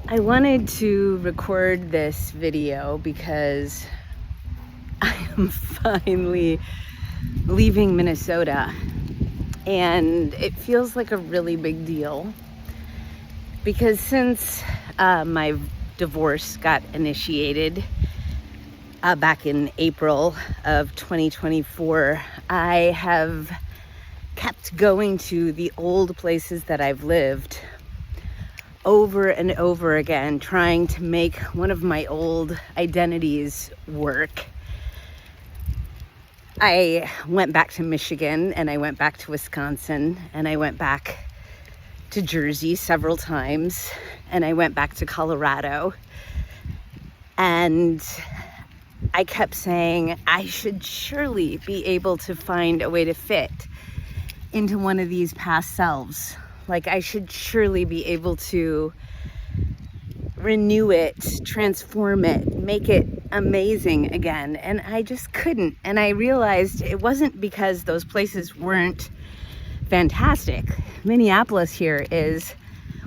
I wanted to record this video because I am finally leaving Minnesota, and it feels like a really big deal because since my divorce got initiated back in April of 2024, I have kept going to the old places that I've lived over and over again, trying to make one of my old identities work. I went back to Michigan, and I went back to Wisconsin, and I went back to Jersey several times, and I went back to Colorado. And I kept saying I should surely be able to find a way to fit into one of these past selves. Like, I should surely be able to renew it, transform it, make it amazing again. And I just couldn't. And I realized it wasn't because those places weren't fantastic. Minneapolis here is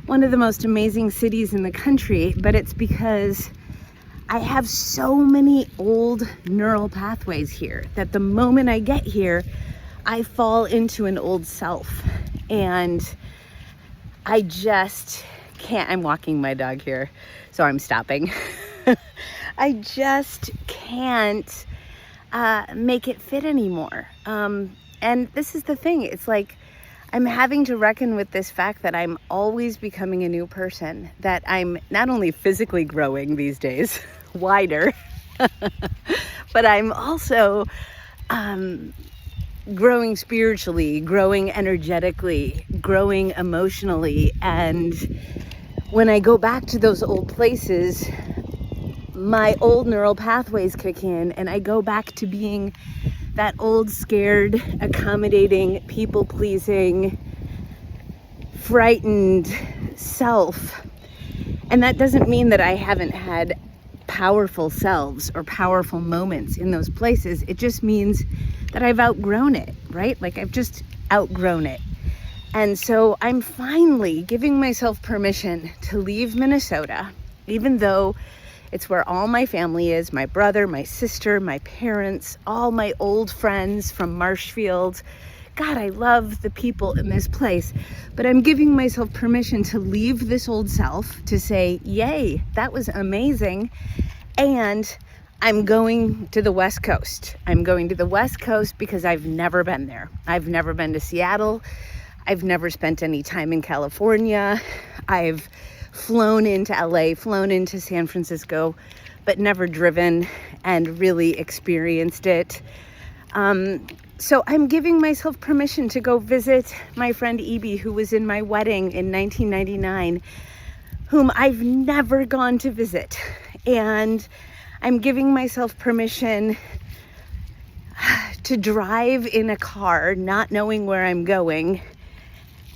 one of the most amazing cities in the country, but it's because I have so many old neural pathways here that the moment I get here, I fall into an old self. And I just can't. I'm walking my dog here, so I'm stopping. I just can't make it fit anymore. And this is the thing. It's like I'm having to reckon with this fact that I'm always becoming a new person, that I'm not only physically growing these days, wider, but I'm also growing spiritually, growing energetically, growing emotionally. And when I go back to those old places, my old neural pathways kick in, and I go back to being that old, scared, accommodating, people-pleasing, frightened self. And that doesn't mean that I haven't had powerful selves or powerful moments in those places. It just means that I've outgrown it, right? Like, I've just outgrown it. And so I'm finally giving myself permission to leave Minnesota, even though it's where all my family is, my brother, my sister, my parents, all my old friends from Marshfield. God, I love the people in this place, but I'm giving myself permission to leave this old self, to say, yay, that was amazing. And I'm going to the West Coast. I'm going to the West Coast because I've never been there. I've never been to Seattle. I've never spent any time in California. I've flown into LA, flown into San Francisco, but never driven and really experienced it. So I'm giving myself permission to go visit my friend Evie, who was in my wedding in 1999, whom I've never gone to visit. And I'm giving myself permission to drive in a car, not knowing where I'm going,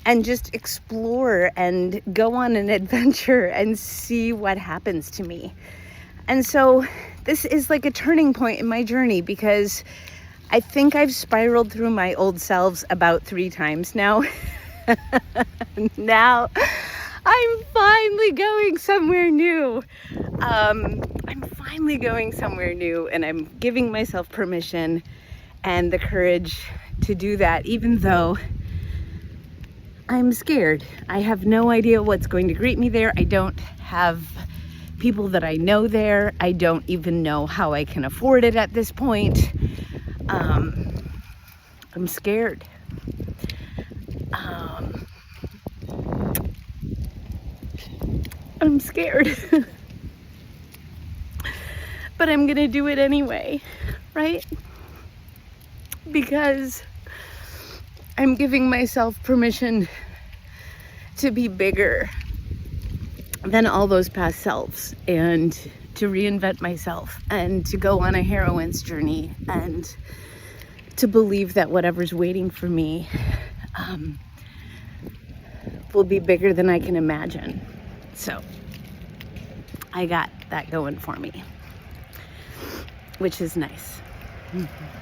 and just explore and go on an adventure and see what happens to me. And so this is like a turning point in my journey, because I think I've spiraled through my old selves about 3 times now. Now I'm finally going somewhere new. I'm finally going somewhere new, and I'm giving myself permission and the courage to do that, even though I'm scared. I have no idea what's going to greet me there. I don't have people that I know there. I don't even know how I can afford it at this point. I'm scared. I'm scared. But I'm gonna do it anyway, right? Because I'm giving myself permission to be bigger than all those past selves, and to reinvent myself, and to go on a heroine's journey, and to believe that whatever's waiting for me will be bigger than I can imagine. So I got that going for me, which is nice.